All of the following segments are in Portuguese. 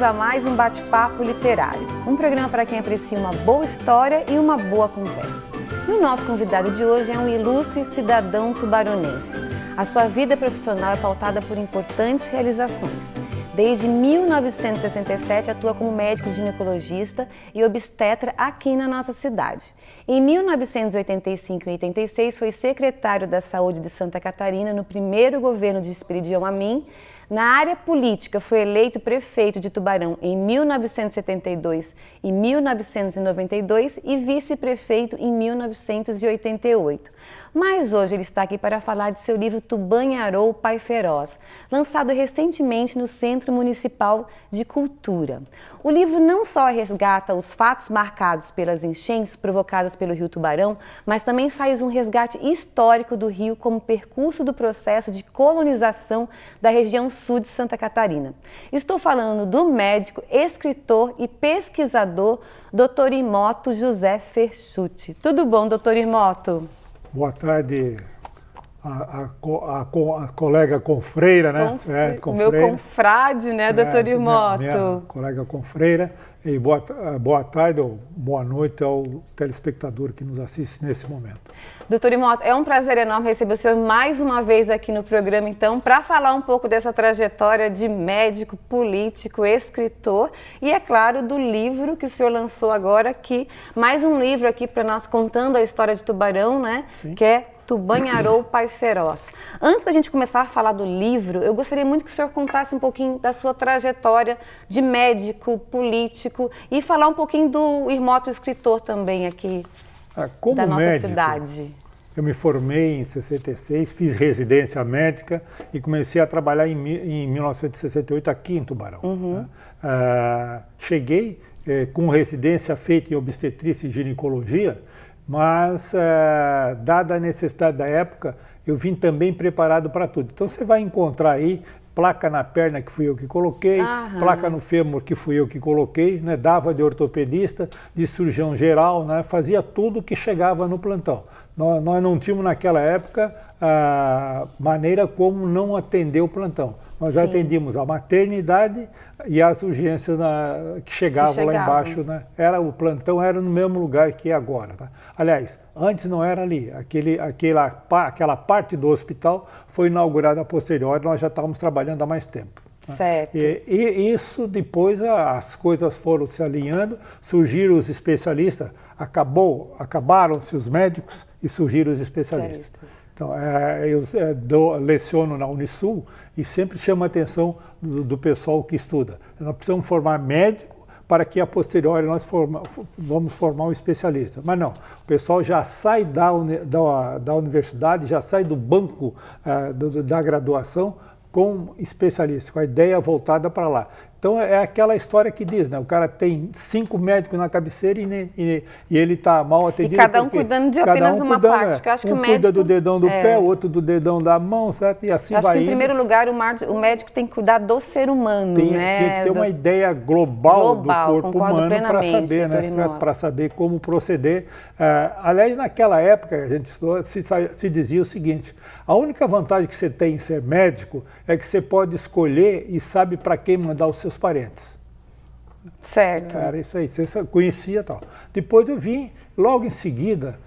a mais um bate-papo literário, um programa para quem aprecia uma boa história e uma boa conversa. E o nosso convidado de hoje é um ilustre cidadão tubaronense. A sua vida profissional é pautada por importantes realizações. Desde 1967 atua como médico ginecologista e obstetra aqui na nossa cidade. Em 1985 e 86 foi secretário da Saúde de Santa Catarina no primeiro governo de Esperidião Amin. Na área política, foi eleito prefeito de Tubarão em 1972 e 1992 e vice-prefeito em 1988. Mas hoje ele está aqui para falar de seu livro Tubanharou, Pai Feroz, lançado recentemente no Centro Municipal de Cultura. O livro não só resgata os fatos marcados pelas enchentes provocadas pelo Rio Tubarão, mas também faz um resgate histórico do rio como percurso do processo de colonização da região sul de Santa Catarina. Estou falando do médico, escritor e pesquisador Dr. Irmoto José Ferchutti. Tudo bom, doutor Irmoto? Boa tarde, a colega confreira, né? Meu confrade, né, doutor Irmoto? Minha colega confreira. E boa tarde ou boa noite ao telespectador que nos assiste nesse momento. Doutor Irmoto, é um prazer enorme receber o senhor mais uma vez aqui no programa, então, para falar um pouco dessa trajetória de médico, político, escritor e, é claro, do livro que o senhor lançou agora, que mais um livro aqui para nós contando a história de Tubarão, né? Sim. Que é Tubanharou, Pai Feroz. Antes da gente começar a falar do livro, eu gostaria muito que o senhor contasse um pouquinho da sua trajetória de médico, político e falar um pouquinho do Irmoto escritor também aqui da nossa médico, cidade. Eu me formei em 66, fiz residência médica e comecei a trabalhar em 1968 aqui em Tubarão. Né? Cheguei com residência feita em obstetrícia e ginecologia, mas, dada a necessidade da época, eu vim também preparado para tudo. Então, você vai encontrar aí placa na perna, que fui eu que coloquei, placa no fêmur, que fui eu que coloquei, né? Dava de ortopedista, de cirurgião geral, né? Fazia tudo que chegava no plantão. Nós não tínhamos, naquela época, a maneira como não atender o plantão. Nós já atendíamos a maternidade e as urgências que chegavam lá embaixo. Né? O plantão era no mesmo lugar que é agora. Tá? Aliás, antes não era ali. Aquela parte do hospital foi inaugurada a posteriori, nós já estávamos trabalhando há mais tempo. Né? Certo. E isso, depois, as coisas foram se alinhando, surgiram os especialistas, acabaram-se os médicos e surgiram os especialistas. Então, eu leciono na Unisul e sempre chamo a atenção do pessoal que estuda. Nós precisamos formar médico para que a posteriori nós vamos formar um especialista. Mas não, o pessoal já sai da universidade, já sai do banco da graduação com especialista, com a ideia voltada para lá. Então é aquela história que diz, né? O cara tem 5 médicos na cabeceira e ele está mal atendido. E cada um cuidando de apenas uma parte, que eu acho que o médico cuida do dedão do pé, outro do dedão da mão, certo? E assim vai indo. Acho que em primeiro lugar o médico tem que cuidar do ser humano, né? Tinha que ter uma ideia global do corpo humano para saber, né? Para saber como proceder. Aliás, naquela época, a gente se dizia o seguinte: a única vantagem que você tem em ser médico é que você pode escolher e sabe para quem mandar os seus parentes. Certo. Era isso aí, você conhecia e tal. Depois eu vim, logo em seguida,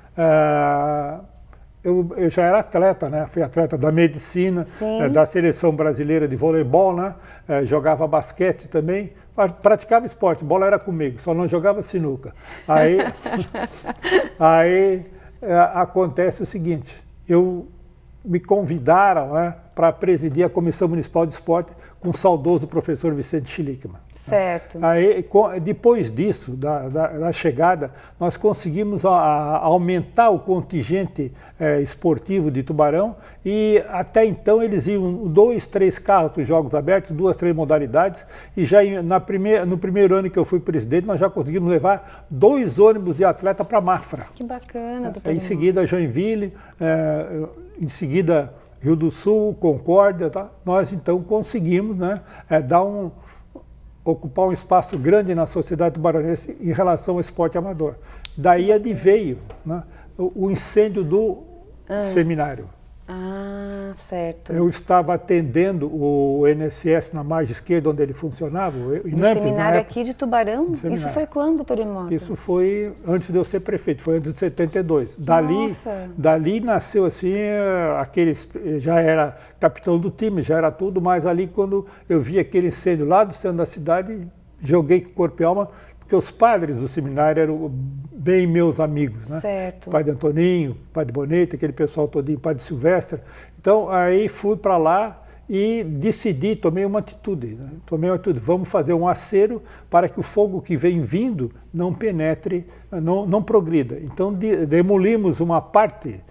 eu já era atleta, né? Fui atleta da medicina, da seleção brasileira de voleibol, né? Jogava basquete também, praticava esporte, bola era comigo, só não jogava sinuca. Aí acontece o seguinte, me convidaram, né, para presidir a Comissão Municipal de Esporte com o saudoso professor Vicente Schlickmann. Certo. Aí, depois disso, da chegada, nós conseguimos aumentar o contingente esportivo de Tubarão e até então eles iam 2, 3 carros para os Jogos Abertos, 2, 3 modalidades e já no primeiro ano que eu fui presidente nós já conseguimos levar 2 ônibus de atleta para Mafra. Que bacana, doutor. Em seguida Joinville, em seguida Rio do Sul, Concórdia, tá? Nós então conseguimos, né, ocupar um espaço grande na sociedade tubaronense em relação ao esporte amador. Daí adveio, né, o incêndio do seminário. Ah, certo. Eu estava atendendo o INSS na margem esquerda, onde ele funcionava. No seminário aqui de Tubarão? Isso foi quando, doutor Imóvel? Isso foi antes de eu ser prefeito, foi antes de 72. Dali nasceu assim, já era capitão do time, já era tudo, mas ali quando eu vi aquele incêndio lá do centro da cidade, joguei com corpo e alma, porque os padres do seminário eram bem meus amigos, né? Certo. Padre Antoninho, Padre Bonete, aquele pessoal todinho, Padre Silvestre. Então, aí fui para lá e decidi, tomei uma atitude, né? Vamos fazer um acero para que o fogo que vem vindo não penetre, não progrida. Então, demolimos uma parte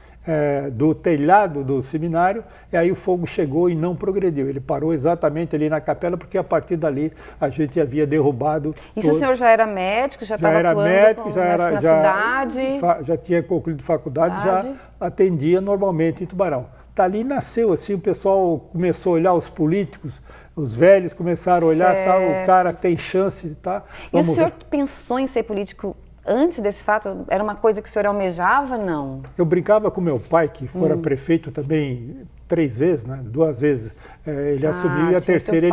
do telhado do seminário, e aí o fogo chegou e não progrediu. Ele parou exatamente ali na capela, porque a partir dali a gente havia derrubado. Isso o senhor já era médico, já estava atuando médico, na cidade? Já tinha concluído faculdade, já atendia normalmente em Tubarão. Dali nasceu assim, o pessoal começou a olhar os políticos, os velhos começaram a olhar, tá, o cara tem chance, tá? E o senhor pensou em ser político antes desse fato? Era uma coisa que o senhor almejava, não? Eu brincava com meu pai, que fora prefeito também 3 vezes, né? 2 vezes ele assumiu, e a terceira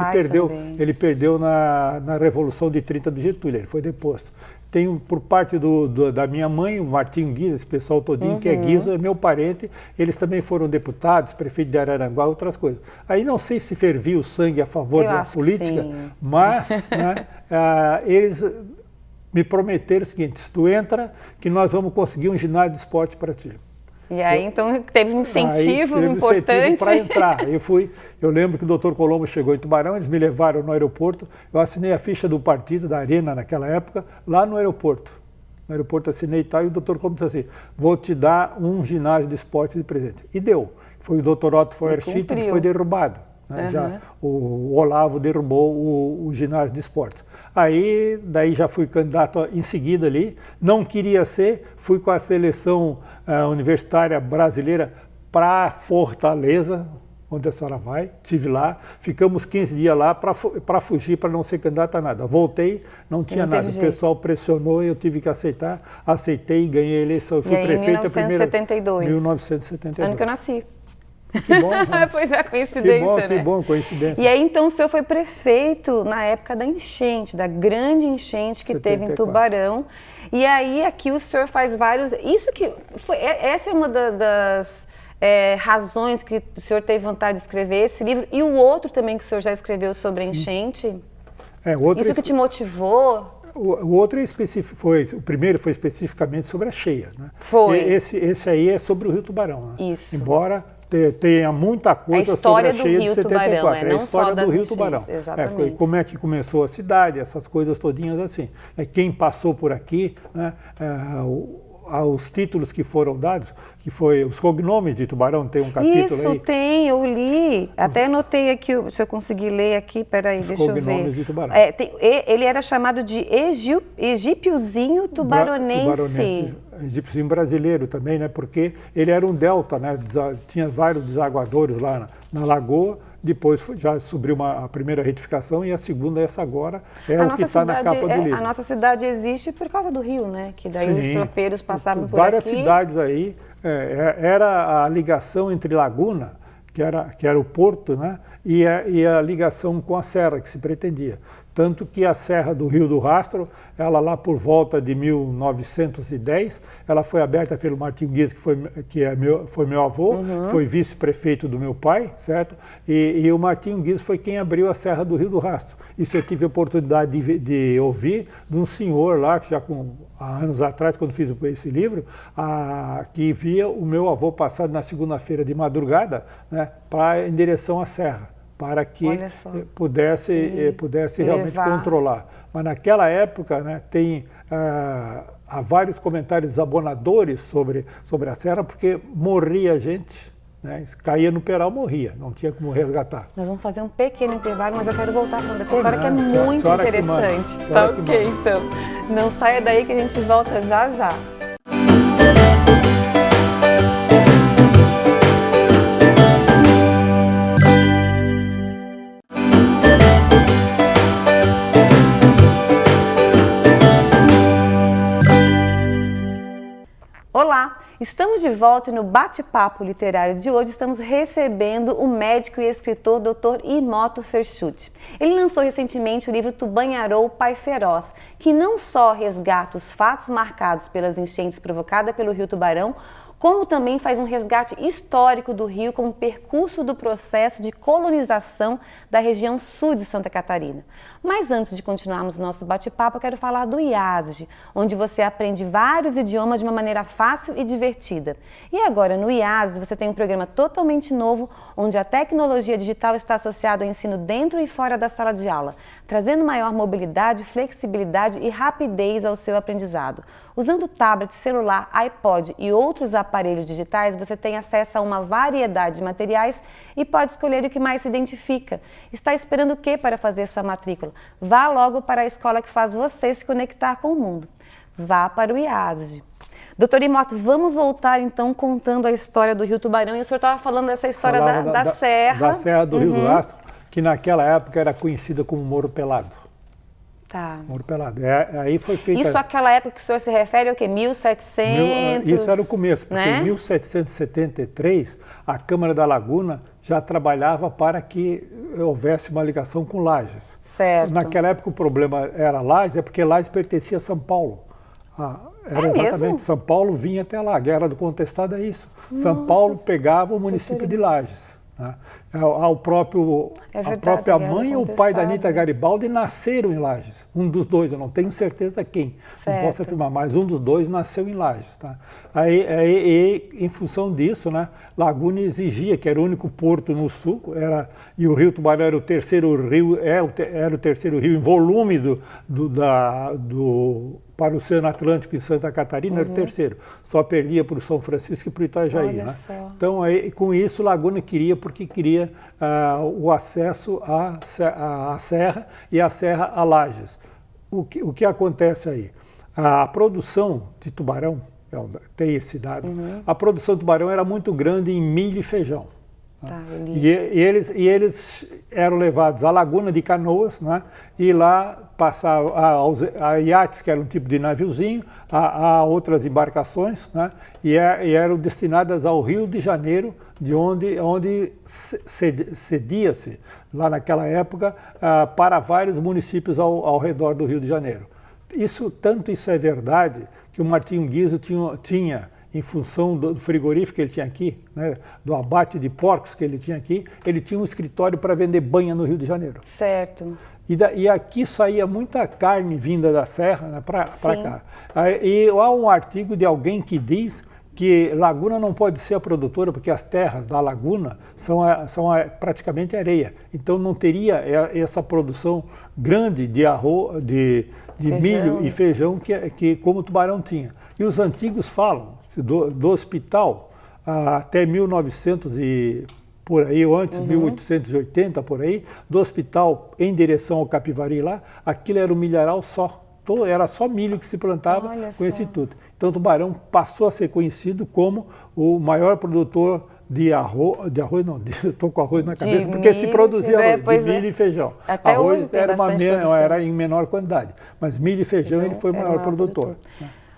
ele perdeu na Revolução de 30 do Getúlio, ele foi deposto. Tenho por parte da minha mãe, o Martinho Guisa, esse pessoal todinho, que é Guisa, é meu parente, eles também foram deputados, prefeito de Araranguá, outras coisas. Aí não sei se fervia o sangue a favor da política, mas né, eles me prometeram o seguinte: se tu entra, que nós vamos conseguir um ginásio de esporte para ti. E aí, então, teve um incentivo importante para entrar. Eu lembro que o doutor Colombo chegou em Tubarão, eles me levaram no aeroporto, eu assinei a ficha do partido, da Arena naquela época, lá no aeroporto. No aeroporto assinei e tal, e o doutor Colombo disse assim: vou te dar um ginásio de esporte de presente. E deu. Foi o doutor Otto Feuerstein que foi derrubado. Né? Já o Olavo derrubou o ginásio de esportes. Daí já fui candidato em seguida ali, não queria ser, fui com a seleção universitária brasileira para Fortaleza, onde a senhora vai, estive lá, ficamos 15 dias lá para fugir, para não ser candidato a nada. Voltei, não tinha nada, o pessoal pressionou e eu tive que aceitar, aceitei e ganhei a eleição. Eu fui prefeito em 1972. 1972. Ano que eu nasci. Que bom, né? Pois é, coincidência, né? Que bom, coincidência. E aí, então, o senhor foi prefeito na época da enchente, da grande enchente que 74. Teve em Tubarão. E aí, aqui o senhor faz vários... Essa é uma das razões que o senhor teve vontade de escrever esse livro. E o outro também que o senhor já escreveu sobre a enchente. Isso que te motivou... O outro o primeiro foi especificamente sobre a cheia, né? Foi. Esse aí é sobre o Rio Tubarão, né? Isso. Embora tenha muita coisa sobre a cheia de 74. Tubarão, é a história do Rio Tubarão. Exatamente. Como é que começou a cidade, essas coisas todinhas assim. Quem passou por aqui, né? Os títulos que foram dados, que foi os cognomes de Tubarão, tem um capítulo aí. Isso, tem, eu li. Até anotei aqui, se eu conseguir ler aqui, peraí, deixa eu ver. Os cognomes de Tubarão. Ele era chamado de egípiozinho tubaronense. Egípiozinho brasileiro também, né? Porque ele era um delta, né? Tinha vários desaguadores lá na lagoa. Depois já subiu a primeira retificação e a segunda, essa agora, o que está na capa do livro. A nossa cidade existe por causa do rio, né? Que daí os tropeiros passavam por aqui. Várias cidades aí, era a ligação entre Laguna, que era o porto, né? E a ligação com a serra que se pretendia. Tanto que a Serra do Rio do Rastro, ela lá por volta de 1910, ela foi aberta pelo Martinho Guisa, foi meu avô, foi vice-prefeito do meu pai, certo? E o Martinho Guisa foi quem abriu a Serra do Rio do Rastro. Isso eu tive a oportunidade de ouvir de um senhor lá, que há anos atrás, quando fiz esse livro, que via o meu avô passar na segunda-feira de madrugada, né, em direção à serra, para que pudesse realmente controlar. Mas naquela época, né, há vários comentários desabonadores sobre a serra, porque morria gente, né, caía no peral, morria, não tinha como resgatar. Nós vamos fazer um pequeno intervalo, mas eu quero voltar falando dessa história que é muito interessante. Tá ok, então. Não saia daí que a gente volta já já. Olá, estamos de volta e no bate-papo literário de hoje estamos recebendo o médico e escritor Dr. Imoto Ferchuti. Ele lançou recentemente o livro Tubanharô, Pai Feroz, que não só resgata os fatos marcados pelas enchentes provocadas pelo Rio Tubarão, como também faz um resgate histórico do rio como percurso do processo de colonização da região sul de Santa Catarina. Mas antes de continuarmos o nosso bate-papo, eu quero falar do IASG, onde você aprende vários idiomas de uma maneira fácil e divertida. E agora, no IASG, você tem um programa totalmente novo, onde a tecnologia digital está associada ao ensino dentro e fora da sala de aula, trazendo maior mobilidade, flexibilidade e rapidez ao seu aprendizado. Usando tablet, celular, iPod e outros aparelhos digitais, você tem acesso a uma variedade de materiais e pode escolher o que mais se identifica. Está esperando o que para fazer sua matrícula? Vá logo para a escola que faz você se conectar com o mundo. Vá para o IASG. Doutor Imoto, vamos voltar então contando a história do Rio Tubarão. E o senhor estava falando dessa história da serra. Da serra do Rio do Rastro, que naquela época era conhecida como Morro Pelado. Tá. Morro Pelado. Aí foi feita... Isso aquela época que o senhor se refere ao quê? 1700? Isso era o começo, porque né? Em 1773 a Câmara da Laguna já trabalhava para que houvesse uma ligação com Lages. Certo. Naquela época o problema era Lages, porque Lages pertencia a São Paulo. Era exatamente, mesmo? São Paulo vinha até lá, a Guerra do Contestado é isso. Nossa. São Paulo pegava o município de Lages. Né? A própria mãe e o pai da Anita Garibaldi nasceram em Lages. Um dos dois, eu não tenho certeza quem, certo. Não posso afirmar, mas um dos dois nasceu em Lages. Tá? Aí, em função disso, né, Laguna exigia, que era o único porto no sul, e o Rio Tubarão era o terceiro rio, era o terceiro rio em volume para o Oceano Atlântico em Santa Catarina, era o terceiro. Só perdia para o São Francisco e para o Itajaí. Olha né? só. Então, com isso, Laguna queria o acesso à serra e a serra a Lages. O que acontece aí? A produção de tubarão, tem esse dado, a produção de tubarão era muito grande em milho e feijão. Tá, e eles eram levados à Laguna de Canoas, né, e lá passavam a iates, que era um tipo de naviozinho, a outras embarcações, né, e eram destinadas ao Rio de Janeiro, de onde cedia-se, lá naquela época, para vários municípios ao redor do Rio de Janeiro. Tanto isso é verdade, que o Martinho Guizzo tinha em função do frigorífico que ele tinha aqui, né, do abate de porcos que ele tinha aqui, ele tinha um escritório para vender banha no Rio de Janeiro. Certo. E aqui saía muita carne vinda da serra, né, para cá. E há um artigo de alguém que diz que Laguna não pode ser a produtora, porque as terras da Laguna são praticamente areia. Então não teria essa produção grande de arroz, de milho e feijão que como o Tubarão tinha. E os antigos falam do hospital até 1900 e por aí, ou antes, 1880 por aí, do hospital em direção ao Capivari lá, aquilo era um milharal só. Era só milho que se plantava com esse tudo. Então o Tubarão passou a ser conhecido como o maior produtor de arroz não, estou com arroz na cabeça, porque se produzia arroz, de milho e feijão. Até arroz hoje era em menor quantidade, mas milho e feijão ele foi o maior produtor.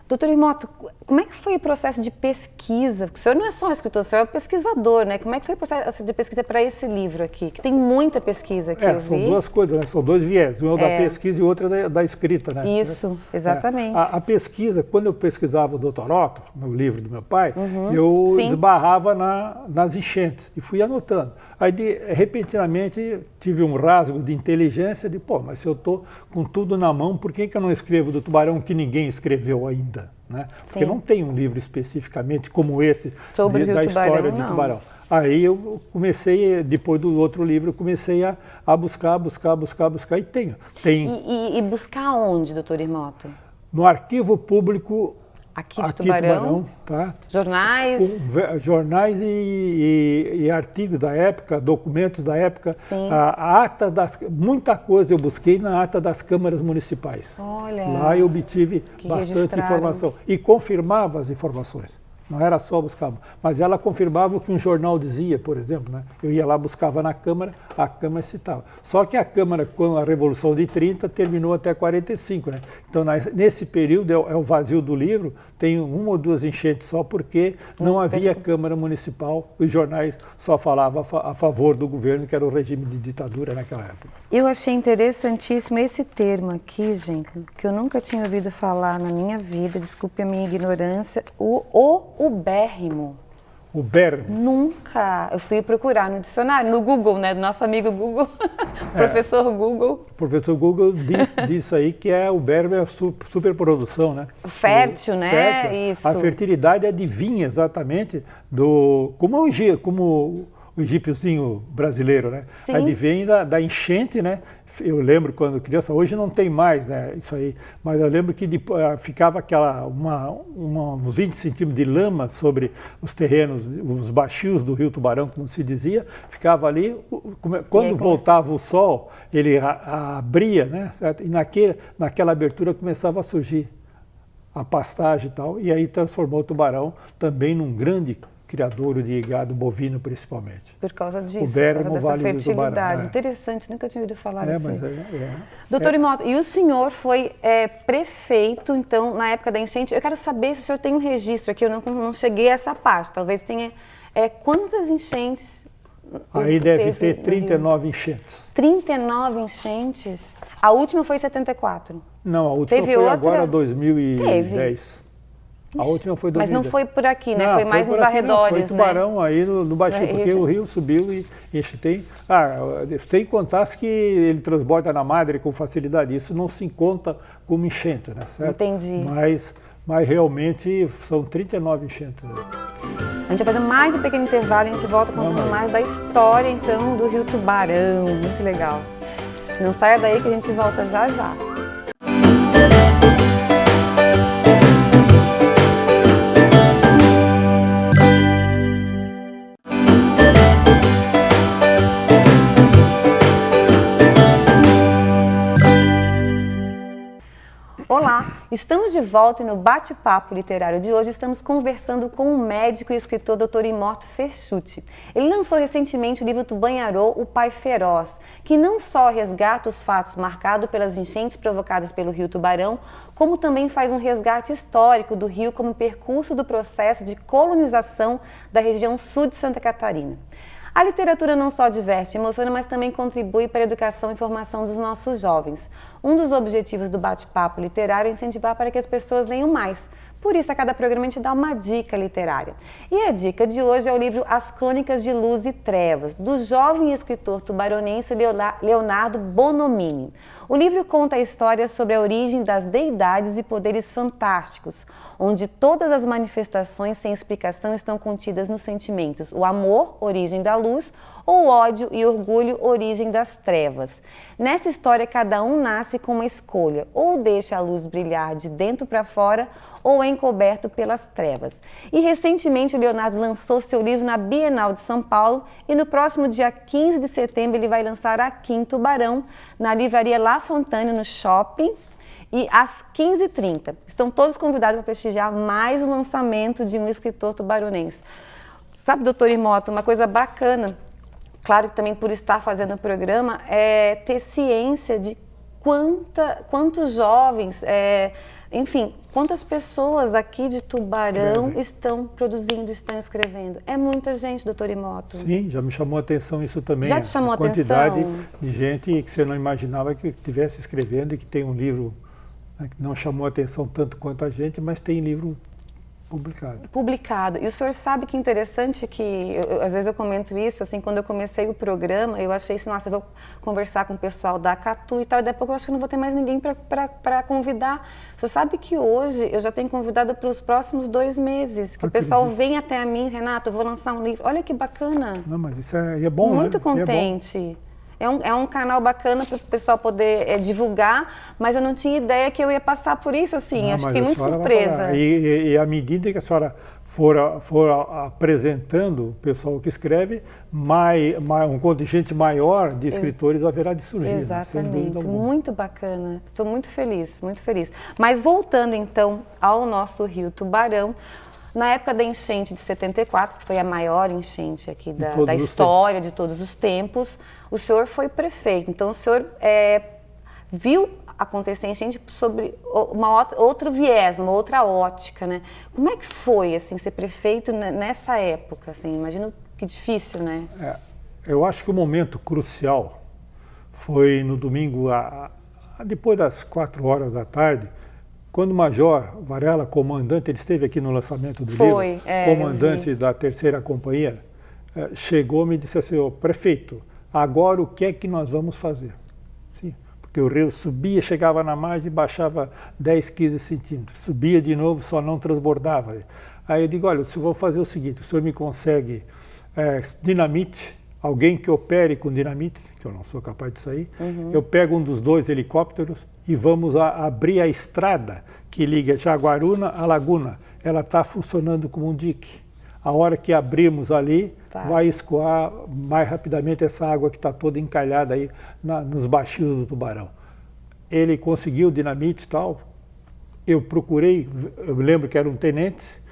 Doutor Imoto, como é que foi o processo de pesquisa? Porque o senhor não é só um escritor, o senhor é um pesquisador, né? Como é que foi o processo de pesquisa para esse livro aqui? Que tem muita pesquisa aqui, eu vi. São duas coisas, né? São dois viés, um é da pesquisa e o outro é da escrita, né? Isso, exatamente. A pesquisa, quando eu pesquisava o Dr. Otto, no livro do meu pai, eu esbarrava nas enchentes e fui anotando. Aí, repentinamente, tive um rasgo de inteligência de, mas se eu estou com tudo na mão, por que eu não escrevo do Tubarão que ninguém escreveu ainda? Né? Porque não tem um livro especificamente como esse da história de Tubarão. Aí eu comecei, depois do outro livro, eu comecei a buscar e tenho. E buscar onde, doutor Imoto? No Arquivo Público aqui de Tubarão, tá? Jornais? Jornais e artigos da época, documentos da época, muita coisa eu busquei na ata das câmaras municipais. Olha, lá eu obtive bastante informação e confirmava as informações. Não era só buscar, mas ela confirmava o que um jornal dizia, por exemplo, né? Eu ia lá, buscava na Câmara, a Câmara citava. Só que a Câmara, com a Revolução de 30, terminou até 45, né? Então, nesse período, é o vazio do livro, tem uma ou duas enchentes só, porque não havia Câmara Municipal, os jornais só falavam a favor do governo, que era o regime de ditadura naquela época. Eu achei interessantíssimo esse termo aqui, gente, que eu nunca tinha ouvido falar na minha vida, desculpe a minha ignorância, o ubérrimo. Ubérrimo? Nunca. Eu fui procurar no dicionário, no Google, né, do nosso amigo Google, professor Google. O professor Google diz aí que o ubérrimo é a superprodução, né? Fértil, né? Fértil. Isso. A fertilidade adivinha exatamente como o egípciozinho brasileiro, né? Sim. Advém da enchente, né? Eu lembro quando criança, hoje não tem mais, né, isso aí, mas eu lembro que ficava uns 20 centímetros de lama sobre os terrenos, os baixios do Rio Tubarão, como se dizia, ficava ali, quando voltava o sol, ele abria, né, certo? E naquela abertura começava a surgir a pastagem e tal, e aí transformou o Tubarão também num grande criadouro de gado bovino, principalmente. Por causa disso, Ubérrimo, por causa Vale dessa do fertilidade. Tubarão, Interessante, nunca tinha ouvido falar assim. Mas Doutor Imoto, e o senhor foi prefeito, então, na época da enchente. Eu quero saber se o senhor tem um registro aqui, eu não cheguei a essa parte, talvez tenha. Quantas enchentes? Aí deve ter 39 enchentes. 39 enchentes? A última foi em 74? Não, a última foi agora 2010. A última foi 2010. Mas não foi por aqui, né? Foi mais nos arredores, né? Foi Tubarão aí no baixinho, porque o rio subiu e tem... sem contar que ele transborda na Madre com facilidade. Isso não se conta como enchente, né? Certo? Entendi. Mas realmente são 39 enchentes. Né? A gente vai fazer mais um pequeno intervalo e a gente volta contando mais da história, então, do Rio Tubarão. Muito legal. Não saia daí que a gente volta já já. Olá, estamos de volta e no bate-papo literário de hoje estamos conversando com o médico e escritor Dr. Imoto Fesciutti. Ele lançou recentemente o livro Tubanharô, O Pai Feroz, que não só resgata os fatos marcados pelas enchentes provocadas pelo Rio Tubarão, como também faz um resgate histórico do rio como percurso do processo de colonização da região sul de Santa Catarina. A literatura não só diverte e emociona, mas também contribui para a educação e formação dos nossos jovens. Um dos objetivos do bate-papo literário é incentivar para que as pessoas leiam mais. Por isso, a cada programa a gente dá uma dica literária. E a dica de hoje é o livro As Crônicas de Luz e Trevas, do jovem escritor tubaronense Leonardo Bonomini. O livro conta a história sobre a origem das deidades e poderes fantásticos, onde todas as manifestações sem explicação estão contidas nos sentimentos: o amor, origem da luz, ou ódio e orgulho, origem das trevas. Nessa história, cada um nasce com uma escolha: ou deixa a luz brilhar de dentro para fora, ou é encoberto pelas trevas. E recentemente o Leonardo lançou seu livro na Bienal de São Paulo e no próximo dia 15 de setembro ele vai lançar aqui em Tubarão, na livraria La Fontane, no shopping, e às 15h30. Estão todos convidados para prestigiar mais o lançamento de um escritor tubaronense. Sabe, doutor Imoto, uma coisa bacana, claro que também por estar fazendo o programa, é ter ciência de quantos jovens, enfim, quantas pessoas aqui de Tubarão estão produzindo, estão escrevendo. É muita gente, doutor Imoto. Sim, já me chamou a atenção isso também. Já te chamou a atenção? A quantidade de gente que você não imaginava que estivesse escrevendo e que tem um livro, né, que não chamou a atenção tanto quanto a gente, mas tem livro publicado. E o senhor sabe que interessante que, às vezes eu comento isso, assim, quando eu comecei o programa, eu achei assim, nossa, eu vou conversar com o pessoal da Catu e tal, e daí a pouco eu acho que não vou ter mais ninguém para convidar. O senhor sabe que hoje eu já tenho convidado para os próximos 2 meses, que o pessoal vem até a mim: Renato, eu vou lançar um livro. Olha que bacana. Não, mas isso é bom, muito né? contente. É um canal bacana para o pessoal poder divulgar, mas eu não tinha ideia que eu ia passar por isso, assim. Acho que fiquei muito surpresa. E à medida que a senhora for apresentando o pessoal que escreve, um contingente maior de escritores haverá de surgir. Exatamente, muito bacana. Estou muito feliz, muito feliz. Mas voltando então ao nosso Rio Tubarão, Na época da enchente de 74, que foi a maior enchente aqui da todos os história de todos os tempos, o senhor foi prefeito. Então, o senhor viu acontecer enchente sobre outro viés, uma outra ótica, né? Como é que foi, assim, ser prefeito nessa época? Assim, imagino que difícil, né? Eu acho que o momento crucial foi no domingo, depois das 4 horas da tarde, quando o Major Varela, comandante, ele esteve aqui no lançamento do livro, comandante da 3ª Companhia, chegou e me disse assim: prefeito, agora o que é que nós vamos fazer? Sim, porque o rio subia, chegava na margem e baixava 10, 15 centímetros. Subia de novo, só não transbordava. Aí eu digo: olha, eu vou fazer o seguinte, o senhor me consegue dinamite, alguém que opere com dinamite, que eu não sou capaz disso aí, eu pego um dos 2 helicópteros e vamos abrir a estrada que liga Jaguaruna à Laguna. Ela está funcionando como um dique. A hora que abrimos ali, vai escoar mais rapidamente essa água que está toda encalhada aí nos baixos do Tubarão. Ele conseguiu dinamite e tal. Eu procurei, eu lembro que era um tenente,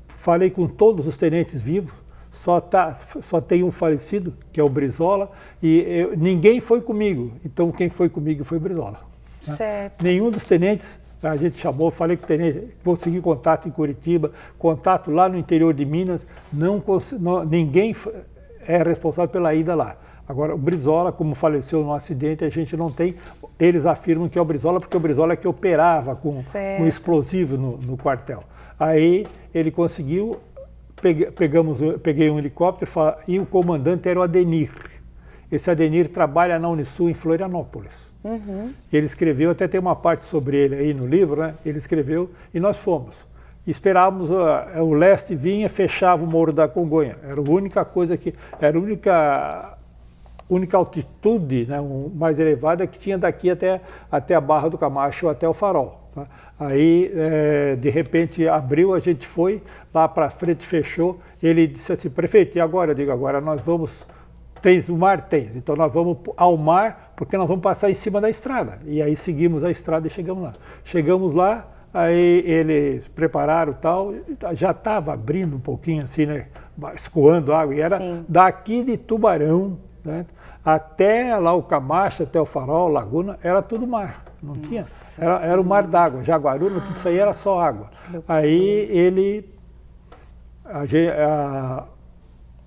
falei com todos os tenentes vivos, só tem um falecido, que é o Brizola, e ninguém foi comigo. Então quem foi comigo foi o Brizola. Certo. Nenhum dos tenentes, a gente chamou, falei com o tenente, consegui contato em Curitiba, contato lá no interior de Minas, ninguém é responsável pela ida lá. Agora, o Brizola, como faleceu no acidente, a gente não tem, eles afirmam que é o Brizola, porque o Brizola é que operava com explosivo no quartel. Aí ele conseguiu, peguei um helicóptero e o comandante era o Adenir. Esse Adenir trabalha na Unisul em Florianópolis. Ele escreveu, até tem uma parte sobre ele aí no livro, né? Ele escreveu e nós fomos. Esperávamos, o leste vinha, fechava o Morro da Congonha. Era a única coisa era a única altitude, né, mais elevada que tinha daqui até a Barra do Camacho, até o Farol. Tá? Aí, de repente, abriu, a gente foi lá para frente, fechou. Ele disse assim: prefeito, e agora? Eu digo: agora nós vamos... Tens o mar? Tens. Então nós vamos ao mar, porque nós vamos passar em cima da estrada. E aí seguimos a estrada e chegamos lá. Chegamos lá, aí eles prepararam e tal, já estava abrindo um pouquinho assim, né, escoando água. E era daqui de Tubarão, né, até lá o Camacho, até o Farol, Laguna, era tudo mar. Não tinha. Era o mar d'água. Jaguaruna, tudo isso aí era só água. Aí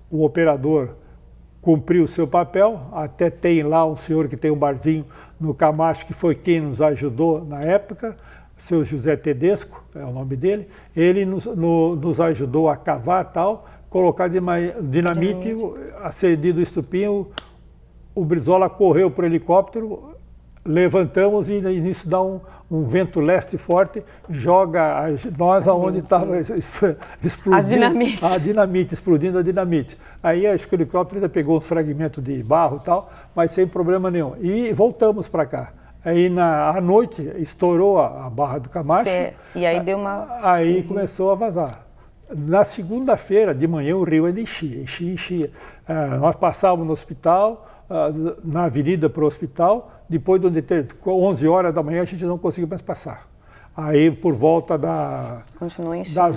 o operador cumpriu o seu papel, até tem lá um senhor que tem um barzinho no Camacho, que foi quem nos ajudou na época, o seu José Tedesco, é o nome dele, ele nos ajudou a cavar tal, colocar dinamite, acendido o estupinho, o Brizola correu para o helicóptero, levantamos e nisso dá um vento leste forte, joga nós aonde estava explodindo a dinamite, explodindo a dinamite. Aí acho que o helicóptero ainda pegou uns fragmentos de barro e tal, mas sem problema nenhum. E voltamos para cá. Aí à noite estourou a Barra do Camacho. E aí deu uma... Aí começou a vazar. Na segunda-feira de manhã o rio ainda enchia. Nós passávamos no hospital, na avenida para o hospital, depois de 11 horas da manhã a gente não conseguiu mais passar. Aí por volta das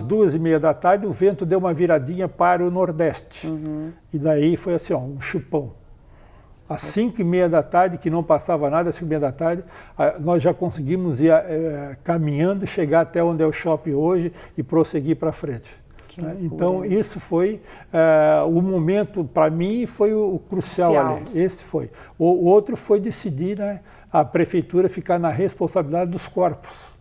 2h30 da tarde o vento deu uma viradinha para o nordeste. E daí foi assim, um chupão. Às 5h30 da tarde, que não passava nada, às 5h30 da tarde, nós já conseguimos ir caminhando, chegar até onde é o shopping hoje e prosseguir para frente. Então, isso foi o momento, para mim, foi o crucial ali. Esse foi. O outro foi decidir, né, a prefeitura ficar na responsabilidade dos corpos.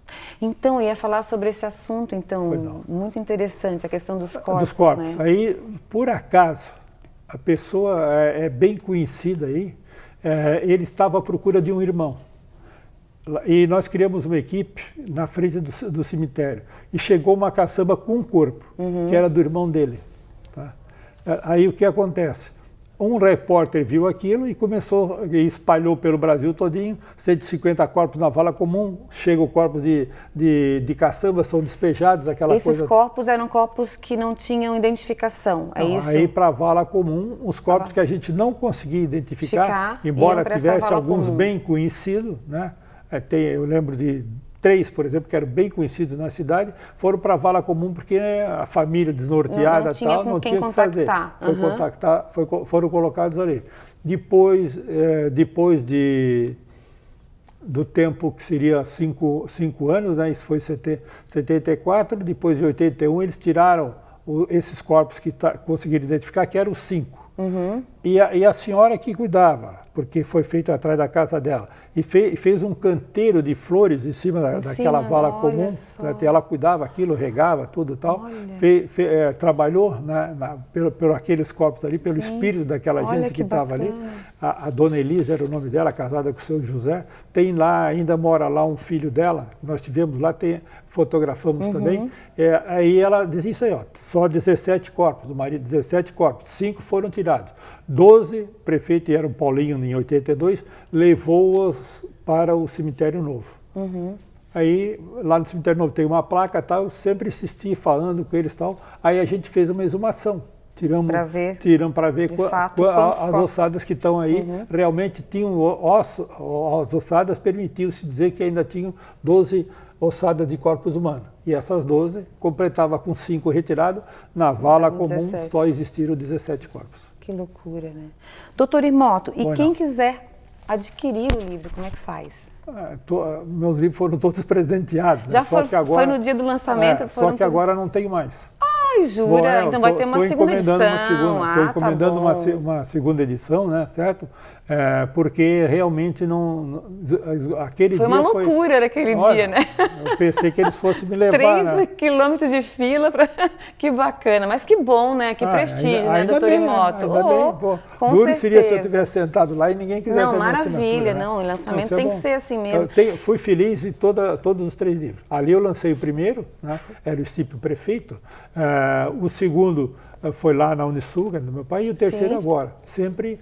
Então, eu ia falar sobre esse assunto, então, muito interessante, a questão dos corpos. Dos corpos. Né? Aí, por acaso, a pessoa é bem conhecida aí, ele estava à procura de um irmão. E nós criamos uma equipe na frente do cemitério. E chegou uma caçamba com um corpo, que era do irmão dele. Tá? Aí o que acontece? Um repórter viu aquilo e espalhou pelo Brasil todinho, 150 corpos na vala comum, chegam corpos de caçamba, são despejados, aquela coisa... Esses corpos eram corpos que não tinham identificação, é isso? Aí para a vala comum, os corpos que a gente não conseguia identificar, embora tivesse alguns bem conhecidos, né? Eu lembro de 3, por exemplo, que eram bem conhecidos na cidade, foram para a vala comum porque a família desnorteada tal, não tinha o que fazer. Foram colocados ali. Depois do tempo que seria 5 anos, né, isso foi em 74, depois de 81 eles tiraram esses corpos que conseguiram identificar, que eram os 5. E a senhora que cuidava, porque foi feito atrás da casa dela, e fez um canteiro de flores em cima daquela vala comum, ela cuidava aquilo, regava, tudo e tal, trabalhou por aqueles corpos ali, pelo espírito daquela gente que estava ali. A dona Elisa era o nome dela, casada com o seu José, tem lá, ainda mora lá um filho dela, nós tivemos lá, fotografamos também, aí ela dizia isso aí, ó, só 17 corpos, o marido 17 corpos, 5 foram tirados, 12, o prefeito, era o Paulinho em 82, levou-os para o cemitério novo. Aí, lá no cemitério novo tem uma placa, tal, eu sempre insisti falando com eles, tal, aí a gente fez uma exumação. Tiramos para ver as ossadas que estão aí, realmente tinham as ossadas permitiam-se dizer que ainda tinham 12 ossadas de corpos humanos. E essas 12 completava com 5 retirados, na vala comum 17. Só existiram 17 corpos. Que loucura, né? Doutor Irmoto, e quem quiser adquirir o livro, como é que faz? Meus livros foram todos presenteados. Já foi no dia do lançamento? Só que agora não tenho mais. Ai, jura? Então vai ter uma segunda edição. Estou encomendando uma segunda edição, né, certo? Porque realmente aquele dia foi uma loucura naquele dia, né? Eu pensei que eles fossem me levar. 3 quilômetros de fila, que bacana. Mas que bom, né? Que prestígio, né, doutor Irmoto? Ainda bem. Pô, duro seria se eu tivesse sentado lá e ninguém quisesse. Não, maravilha. Não, o lançamento tem que ser assim mesmo. Fui feliz em todos os 3 livros. Ali eu lancei o primeiro, né? Era o Estípio Prefeito. O segundo foi lá na Unisul, do meu pai, e o terceiro agora. Sempre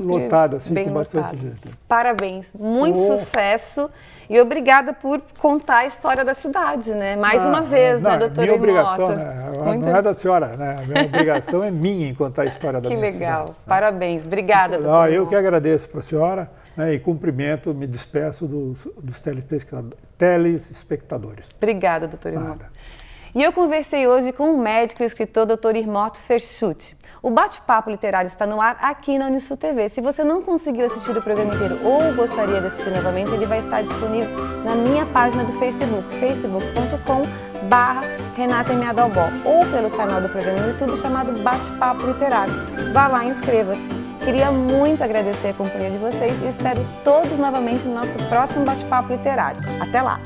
lotado, assim, com bastante gente. Parabéns, muito sucesso e obrigada por contar a história da cidade, né? Mais uma vez, né, doutor Irmoto? Minha obrigação, né? Não é da senhora, né? A minha obrigação é minha em contar a história da minha cidade. Que legal, parabéns, obrigada, doutor Irmoto. Eu que agradeço para a senhora, né, e cumprimento, me despeço dos telespectadores. Obrigada, doutor Irmoto. E eu conversei hoje com o médico e escritor Dr. Irmoto Ferschutti. O Bate-Papo Literário está no ar aqui na Unisul TV. Se você não conseguiu assistir o programa inteiro ou gostaria de assistir novamente, ele vai estar disponível na minha página do Facebook, facebook.com/Renata Adalbó, ou pelo canal do programa no YouTube chamado Bate-Papo Literário. Vá lá e inscreva-se. Queria muito agradecer a companhia de vocês e espero todos novamente no nosso próximo Bate-Papo Literário. Até lá!